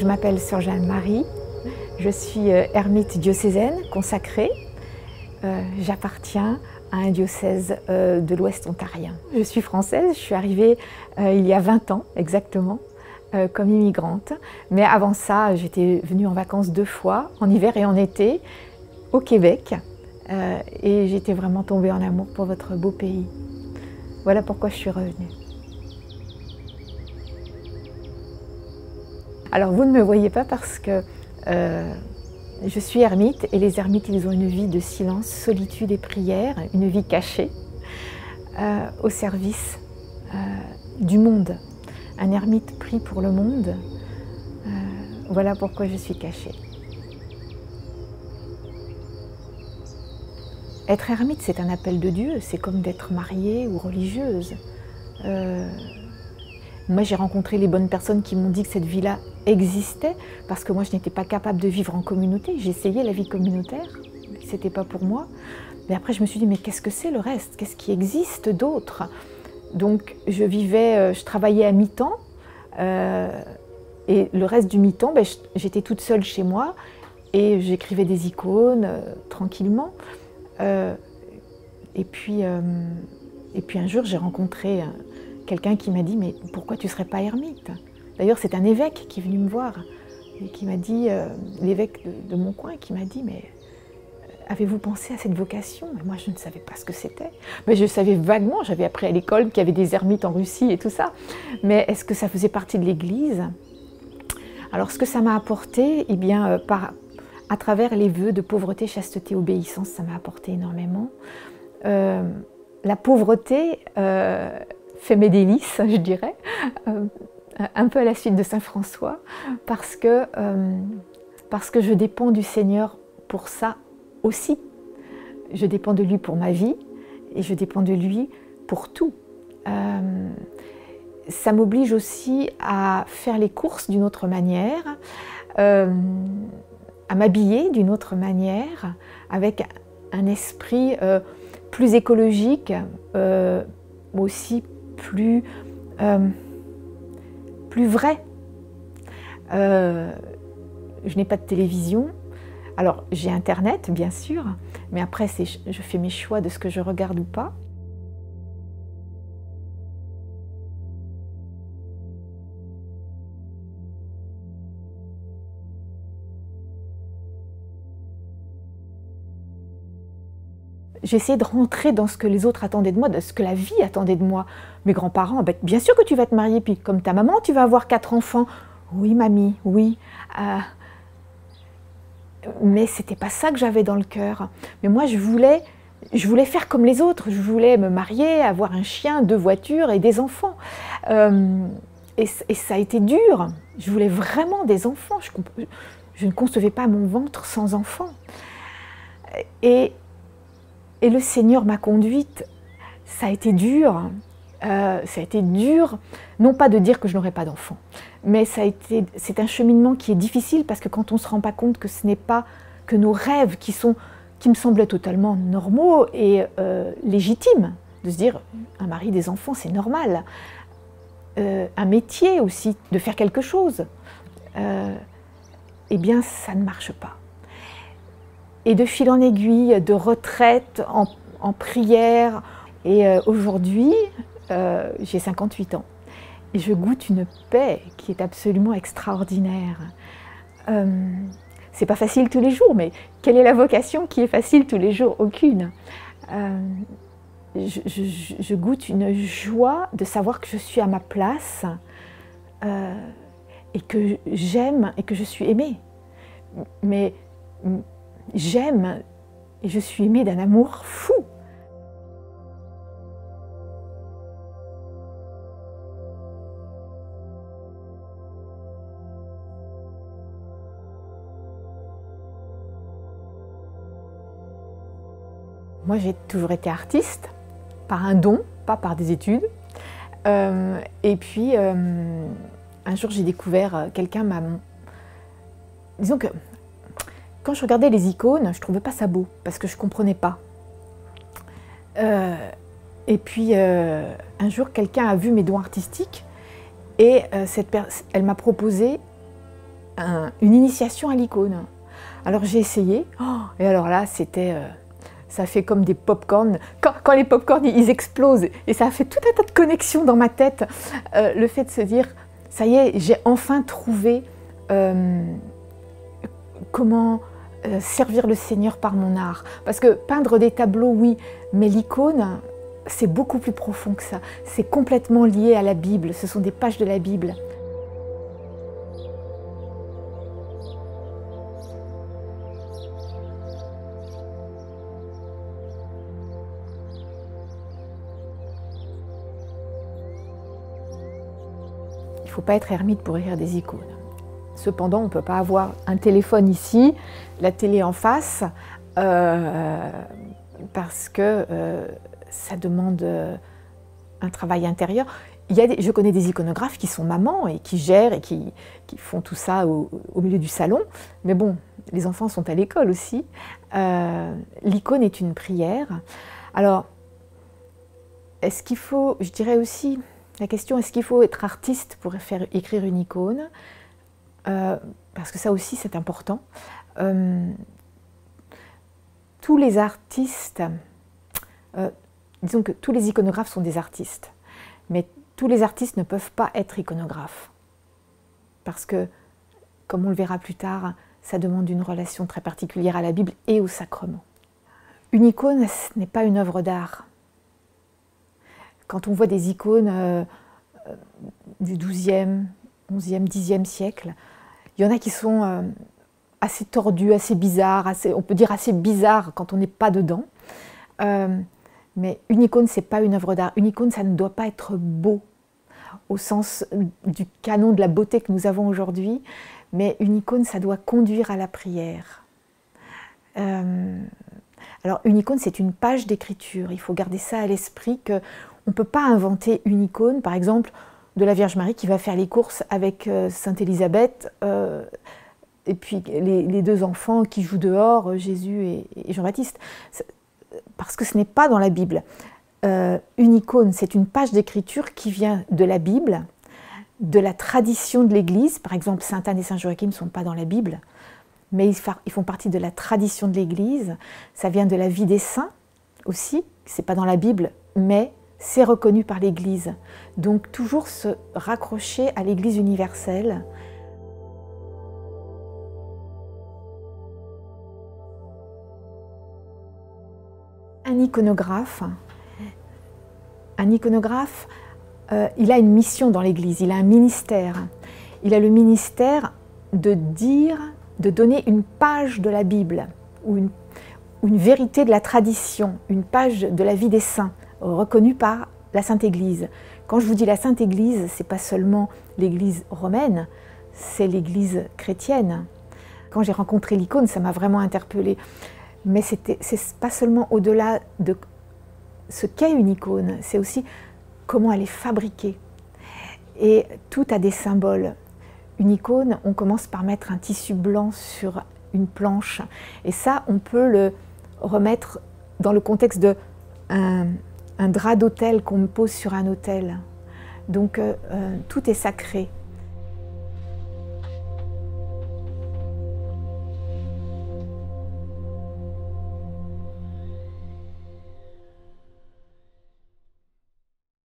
Je m'appelle Sœur Jeanne-Marie, je suis ermite diocésaine consacrée. J'appartiens à un diocèse de l'Ouest ontarien. Je suis française, je suis arrivée il y a 20 ans exactement, comme immigrante. Mais avant ça, j'étais venue en vacances 2 fois, en hiver et en été, au Québec. Et j'étais vraiment tombée en amour pour votre beau pays. Voilà pourquoi je suis revenue. Alors vous ne me voyez pas parce que je suis ermite et les ermites ils ont une vie de silence, solitude et prière, une vie cachée au service du monde. Un ermite prie pour le monde, voilà pourquoi je suis cachée. Être ermite c'est un appel de Dieu, c'est comme d'être mariée ou religieuse. Moi, j'ai rencontré les bonnes personnes qui m'ont dit que cette vie-là existait parce que moi, je n'étais pas capable de vivre en communauté. J'ai essayé la vie communautaire, mais ce n'était pas pour moi. Mais après, je me suis dit, mais qu'est-ce que c'est le reste? Qu'est-ce qui existe d'autre? Donc, je travaillais à mi-temps et le reste du mi-temps, j'étais toute seule chez moi et j'écrivais des icônes tranquillement. Et puis un jour, j'ai rencontré quelqu'un qui m'a dit « mais pourquoi tu ne serais pas ermite ?» D'ailleurs, c'est un évêque qui est venu me voir et qui m'a dit, l'évêque de mon coin, qui m'a dit « mais avez-vous pensé à cette vocation ?» Et moi, je ne savais pas ce que c'était. Mais je savais vaguement, j'avais appris à l'école qu'il y avait des ermites en Russie et tout ça. Mais est-ce que ça faisait partie de l'Église? Alors, ce que ça m'a apporté, eh bien, à travers les vœux de pauvreté, chasteté, obéissance, ça m'a apporté énormément. La pauvreté fait mes délices, je dirais, un peu à la suite de Saint François, parce que je dépends du Seigneur pour ça aussi. Je dépends de lui pour ma vie et je dépends de lui pour tout. Ça m'oblige aussi à faire les courses d'une autre manière, à m'habiller d'une autre manière, avec un esprit plus écologique, aussi plus vrai. Je n'ai pas de télévision. Alors, j'ai Internet, bien sûr, mais après, je fais mes choix de ce que je regarde ou pas. J'essayais de rentrer dans ce que les autres attendaient de moi, de ce que la vie attendait de moi. Mes grands-parents, bien sûr que tu vas te marier, puis comme ta maman, tu vas avoir 4 enfants. Oui, mamie, oui. Mais c'était pas ça que j'avais dans le cœur. Mais moi, je voulais faire comme les autres. Je voulais me marier, avoir un chien, 2 voitures et des enfants. Et ça a été dur. Je voulais vraiment des enfants. Je ne concevais pas mon ventre sans enfants. Et le Seigneur m'a conduite, ça a été dur, non pas de dire que je n'aurai pas d'enfant, mais c'est un cheminement qui est difficile parce que quand on ne se rend pas compte que ce n'est pas que nos rêves qui me semblaient totalement normaux et légitimes, de se dire un mari, des enfants, c'est normal, un métier aussi, de faire quelque chose, eh bien ça ne marche pas. Et de fil en aiguille, de retraite, en prière. Et aujourd'hui, j'ai 58 ans. Et je goûte une paix qui est absolument extraordinaire. C'est pas facile tous les jours, mais quelle est la vocation qui est facile tous les jours? Aucune. Je goûte une joie de savoir que je suis à ma place et que j'aime et que je suis aimée. Mais j'aime et je suis aimée d'un amour fou. Moi, j'ai toujours été artiste, par un don, pas par des études. Et puis, un jour, j'ai découvert, disons que quand je regardais les icônes, je ne trouvais pas ça beau, parce que je ne comprenais pas. Et puis, un jour, quelqu'un a vu mes dons artistiques et elle m'a proposé une initiation à l'icône. Alors j'ai essayé, et alors là, ça fait comme des pop-corns. Quand les pop-corns, ils explosent, et ça a fait tout un tas de connexions dans ma tête. Le fait de se dire, ça y est, j'ai enfin trouvé comment servir le Seigneur par mon art. Parce que peindre des tableaux, oui, mais l'icône, c'est beaucoup plus profond que ça. C'est complètement lié à la Bible, ce sont des pages de la Bible. Il ne faut pas être ermite pour écrire des icônes. Cependant, on ne peut pas avoir un téléphone ici, la télé en face, parce que ça demande un travail intérieur. Je connais des iconographes qui sont mamans et qui gèrent et qui font tout ça au milieu du salon. Mais bon, les enfants sont à l'école aussi. L'icône est une prière. Alors, est-ce qu'il faut, je dirais aussi, la question, est-ce qu'il faut être artiste pour écrire une icône? Parce que ça aussi, c'est important. Tous les artistes, disons que tous les iconographes sont des artistes, mais tous les artistes ne peuvent pas être iconographes. Parce que, comme on le verra plus tard, ça demande une relation très particulière à la Bible et au sacrement. Une icône, ce n'est pas une œuvre d'art. Quand on voit des icônes du XIIe, XIe, Xe siècle, il y en a qui sont assez tordus, assez bizarres, on peut dire assez bizarres quand on n'est pas dedans. Mais une icône, ce n'est pas une œuvre d'art. Une icône, ça ne doit pas être beau, au sens du canon de la beauté que nous avons aujourd'hui. Mais une icône, ça doit conduire à la prière. Alors, une icône, c'est une page d'écriture. Il faut garder ça à l'esprit qu'on ne peut pas inventer une icône, par exemple, de la Vierge Marie qui va faire les courses avec Sainte Élisabeth, et puis les deux enfants qui jouent dehors, Jésus et Jean-Baptiste. Parce que ce n'est pas dans la Bible. Une icône, c'est une page d'écriture qui vient de la Bible, de la tradition de l'Église. Par exemple, Sainte Anne et Saint Joachim ne sont pas dans la Bible, mais ils font partie de la tradition de l'Église. Ça vient de la vie des saints aussi, ce n'est pas dans la Bible, mais c'est reconnu par l'Église. Donc toujours se raccrocher à l'Église universelle. Un iconographe, il a une mission dans l'Église, il a un ministère. Il a le ministère de donner une page de la Bible, ou une vérité de la tradition, une page de la vie des saints, reconnue par la Sainte Église. Quand je vous dis la Sainte Église, ce n'est pas seulement l'Église romaine, c'est l'Église chrétienne. Quand j'ai rencontré l'icône, ça m'a vraiment interpellée. Mais c'est pas seulement au-delà de ce qu'est une icône, c'est aussi comment elle est fabriquée. Et tout a des symboles. Une icône, on commence par mettre un tissu blanc sur une planche. Et ça, on peut le remettre dans le contexte d'un drap d'autel qu'on pose sur un autel. Donc tout est sacré.